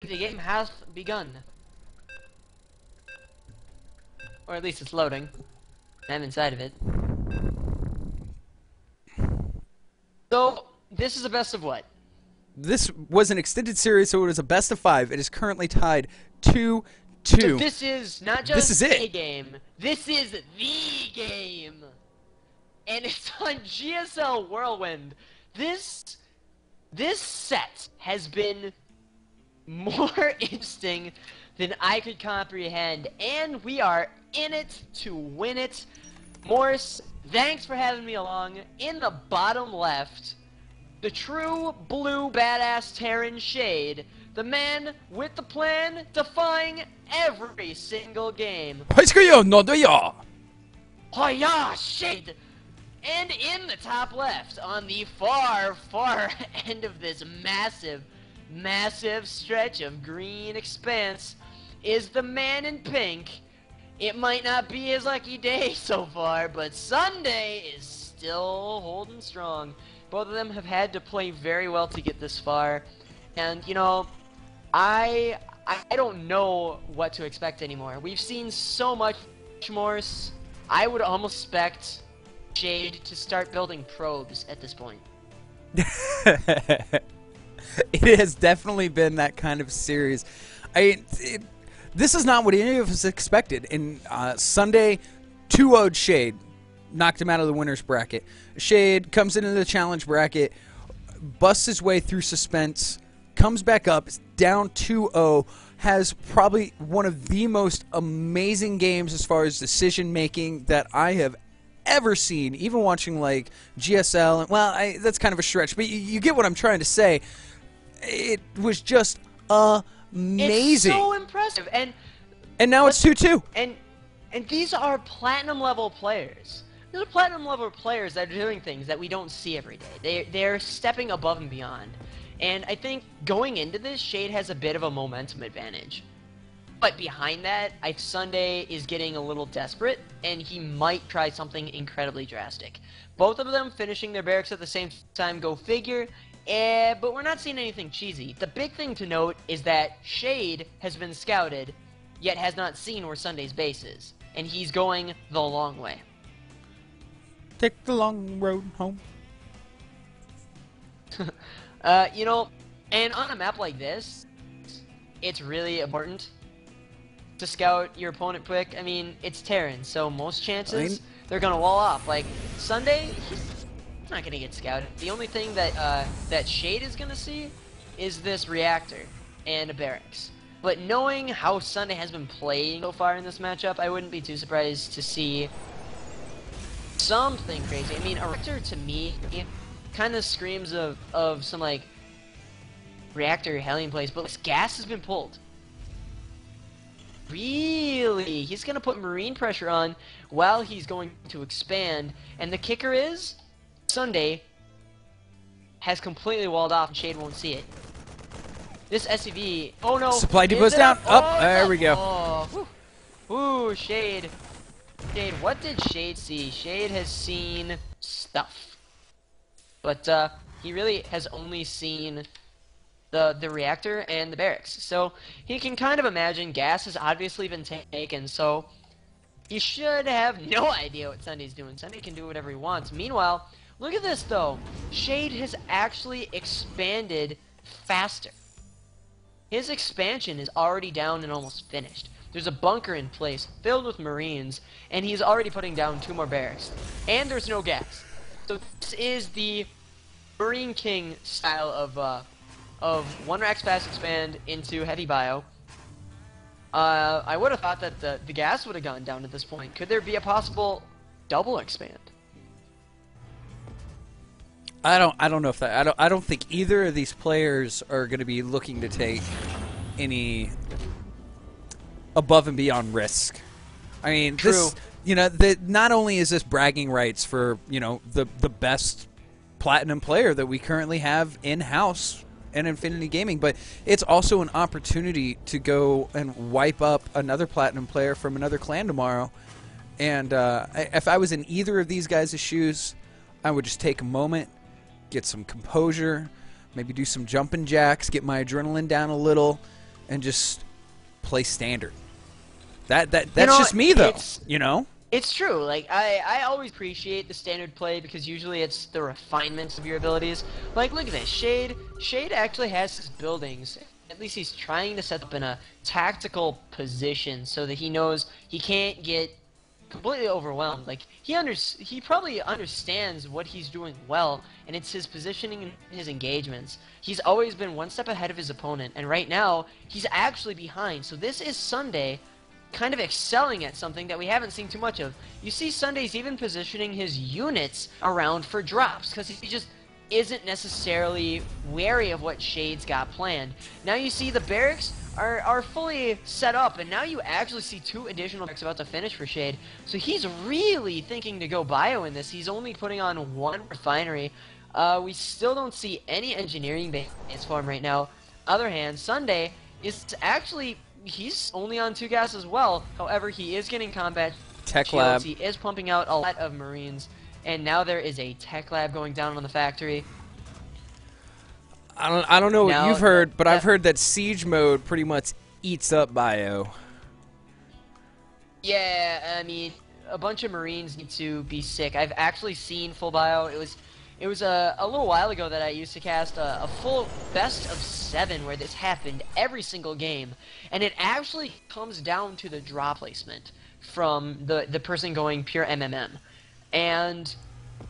The game has begun. Or at least it's loading. I'm inside of it. So, this is a best of what? This was an extended series, so it was a best of 5. It is currently tied 2-2. So this is not just This is it. a game. This is the game. And it's on GSL Whirlwind. This set has been more interesting than I could comprehend, and we are in it to win it. Morris, thanks for having me along. In the bottom left, the true blue badass Terran Shade, the man with the plan, defying every single game. Oh yeah, Shade! And in the top left, on the far, far end of this massive, massive stretch of green expanse, is the man in pink. It might not be his lucky day so far, but Sunday is still holding strong. Both of them have had to play very well to get this far, and you know, I don't know what to expect anymore. We've seen so much more. I would almost expect Shade to start building probes at this point. It has definitely been that kind of series. This is not what any of us expected. In Sunday, 2-0'd Shade. Knocked him out of the winner's bracket. Shade comes into the challenge bracket, busts his way through suspense, comes back up, is down 2-0, has probably one of the most amazing games as far as decision making that I have ever seen, even watching like GSL. And, well, that's kind of a stretch, but you get what I'm trying to say. It was just amazing. It's so impressive, and now it's 2-2. And these are platinum level players. These are platinum level players that are doing things that we don't see every day. They're stepping above and beyond. And I think going into this, Shade has a bit of a momentum advantage. But behind that, Sunday is getting a little desperate, and he might try something incredibly drastic. Both of them finishing their barracks at the same time, go figure, but we're not seeing anything cheesy. The big thing to note is that Shade has been scouted, yet has not seen where Sunday's base is, and he's going the long way. Take the long road home. You know, and on a map like this, it's really important to scout your opponent quick. I mean, it's Terran, so most chances they're gonna wall off. Like Sunday, he's not gonna get scouted. The only thing that that Shade is gonna see is this reactor and a barracks. But knowing how Sunday has been playing so far in this matchup, I wouldn't be too surprised to see something crazy. I mean, a reactor to me kind of screams of some like reactor Hellion plays, but this gas has been pulled. Really? He's gonna put marine pressure on while he's going to expand, and the kicker is Sunday has completely walled off and Shade won't see it. This SCV, oh no! Supply depot's down. Oh, there we go. Oh, whew. Ooh, Shade. Shade, what did Shade see? Shade has seen stuff. But he really has only seen the reactor and the barracks. So he can kind of imagine gas has obviously been taken, so he should have no idea what Sunday's doing. Sunday can do whatever he wants. Meanwhile, look at this though. Shade has actually expanded faster. His expansion is already down and almost finished. There's a bunker in place filled with Marines, and he's already putting down 2 more barracks. And there's no gas. So this is the Marine King style of 1 racks fast expand into heavy bio. I would have thought that the gas would have gone down at this point. Could there be a possible double expand? I don't know if that. I don't think either of these players are going to be looking to take any above and beyond risk. I mean, True. this, you know, not only is this bragging rights for, you know, the best platinum player that we currently have in house in Infinity Gaming, but it's also an opportunity to go and wipe up another platinum player from another clan tomorrow. And if I was in either of these guys' shoes, I would just take a moment, get some composure, maybe do some jumping jacks, get my adrenaline down a little, and just play standard. That's You know, just me though. You know. it's true. Like I always appreciate the standard play because usually it's the refinements of your abilities. Like look at this, Shade. Shade actually has his buildings. At least he's trying to set up in a tactical position so that he knows he can't get completely overwhelmed. Like he probably understands what he's doing well, and it's his positioning and his engagements. He's always been one step ahead of his opponent, and right now he's actually behind. So this is Sunday kind of excelling at something that we haven't seen too much of. You see Sunday's even positioning his units around for drops because he just isn't necessarily wary of what Shade's got planned. Now you see the barracks are fully set up, and now you actually see 2 additional barracks about to finish for Shade. So he's really thinking to go bio in this. He's only putting on 1 refinery. We still don't see any engineering base for him right now. Other hand, Sunday is actually, he's only on 2 gas as well. However, he is getting combat Tech shields. lab. He is pumping out a lot of Marines. And now there is a tech lab going down on the factory. I don't know what Now, you've heard, but I've heard that siege mode pretty much eats up bio. Yeah, I mean, a bunch of Marines need to be sick. I've actually seen full bio. It was a little while ago that I used to cast a full best of 7 where this happened every single game, and it actually comes down to the draw placement from the person going pure MMM. And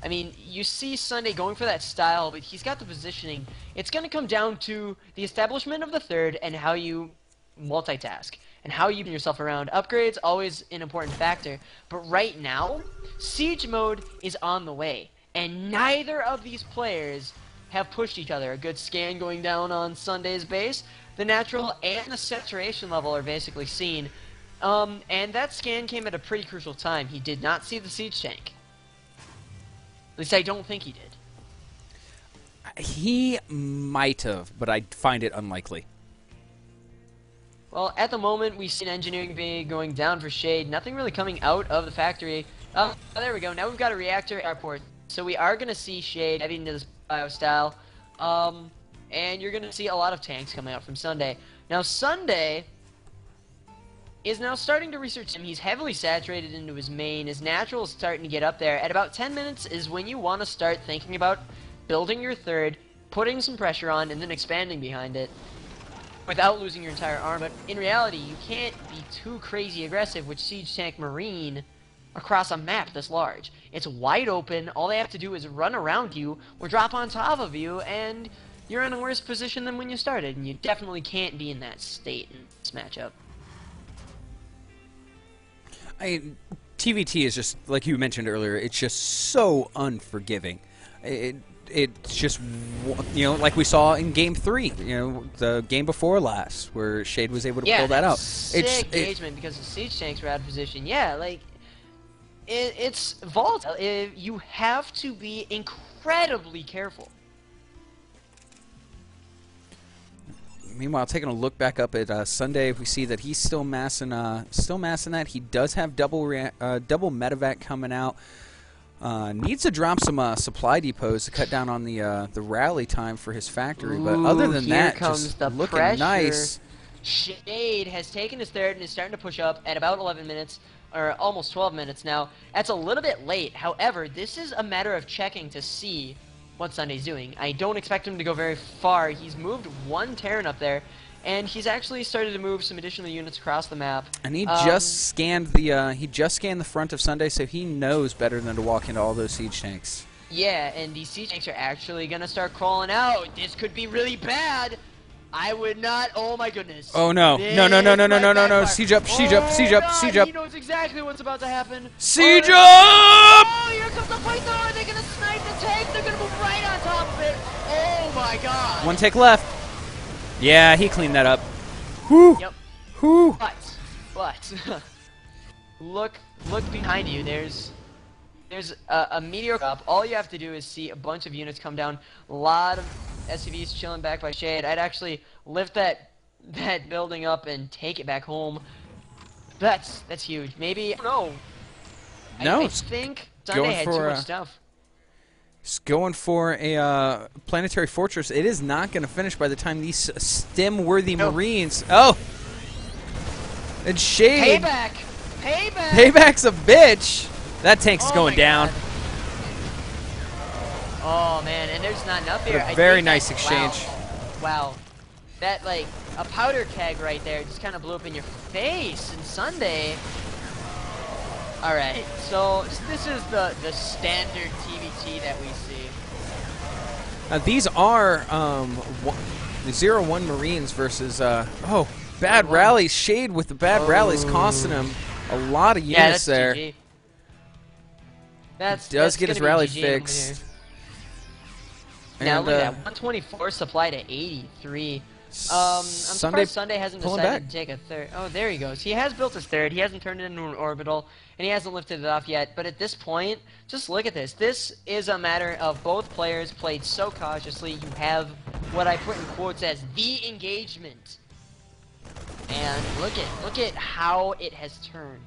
I mean, you see Sunday going for that style, but he's got the positioning. It's going to come down to the establishment of the third and how you multitask and how you move yourself around. Upgrades always an important factor, but right now, siege mode is on the way, and neither of these players have pushed each other. A good scan going down on Sunday's base. The natural and the saturation level are basically seen. And that scan came at a pretty crucial time. He did not see the siege tank. At least I don't think he did. He might have, but I find it unlikely. Well, at the moment, we see an engineering bay going down for Shade. Nothing really coming out of the factory. Oh, there we go. Now we've got a reactor airport. So we are going to see Shade heading into this bio style. And you're going to see a lot of tanks coming out from Sunday. Now, Sunday is now starting to research him. He's heavily saturated into his main. His natural is starting to get up there. At about 10 minutes is when you want to start thinking about building your third, putting some pressure on, and then expanding behind it without losing your entire arm. But in reality, you can't be too crazy aggressive with Siege Tank Marine across a map this large. It's wide open. All they have to do is run around you or drop on top of you, and you're in a worse position than when you started. And you definitely can't be in that state in this matchup. TVT is just, like you mentioned earlier, it's just so unforgiving. It's just, you know, like we saw in Game 3, you know, the game before last, where Shade was able to pull that out. Sick engagement because the siege tanks were out of position. Yeah, like, it's volatile. You have to be incredibly careful. Meanwhile, taking a look back up at Sunday, we see that he's still massing that. He does have double medevac coming out. Needs to drop some supply depots to cut down on the rally time for his factory. But other than that, just looking pressure. nice. Shade has taken his third and is starting to push up at about 11 minutes, or almost 12 minutes now. That's a little bit late. However, this is a matter of checking to see what Sunday's doing. I don't expect him to go very far. He's moved 1 Terran up there, and he's actually started to move some additional units across the map. And he just scanned the front of Sunday, so he knows better than to walk into all those siege tanks. Yeah, and these siege tanks are actually gonna start crawling out. This could be really bad. I would not. Oh my goodness. Oh no! No! Siege up! Siege up! Siege up! Siege up! He knows exactly what's about to happen. Siege up! Oh, here comes the Python. Are they gonna snipe the tank? They're gonna move right on top of it. Oh my god. 1 tick left. Yeah, he cleaned that up. Whew. Yep. Whew. But look behind you. There's a meteor up. All you have to do is see a bunch of units come down. A lot of SCVs chilling back by Shade. I'd actually lift that building up and take it back home. That's huge. Maybe, I don't know. No, I think Sunday had too much stuff. Just going for a planetary fortress. It is not going to finish by the time these stem-worthy Marines. Oh! And Shade. Payback! Payback! Payback's a bitch. That tank's going down. God. Oh, man, and there's not enough here. Very nice exchange. Wow. That, like, a powder keg right there just kind of blew up in your face InfSunday. Alright, so this is the standard TVT that we see. These are 0-1 Marines versus, bad rallies. Shade with the bad rallies costing him a lot of units there. GG. Does get his rally fixed. Now look at that, 124 supply to 83. I'm surprised Sunday hasn't decided to take a third. Oh, there he goes. He has built his third. He hasn't turned it into an orbital, and he hasn't lifted it off yet. But at this point, just look at this. This is a matter of both players played so cautiously. You have what I put in quotes as the engagement. And look at how it has turned.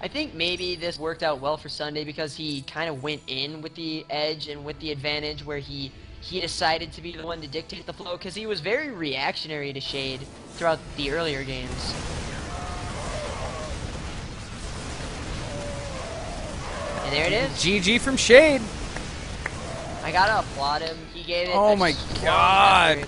I think maybe this worked out well for Sunday because he kind of went in with the edge and with the advantage where he decided to be the one to dictate the flow because he was very reactionary to Shade throughout the earlier games. And there it is. GG from Shade. I gotta applaud him. He gave it Oh my god.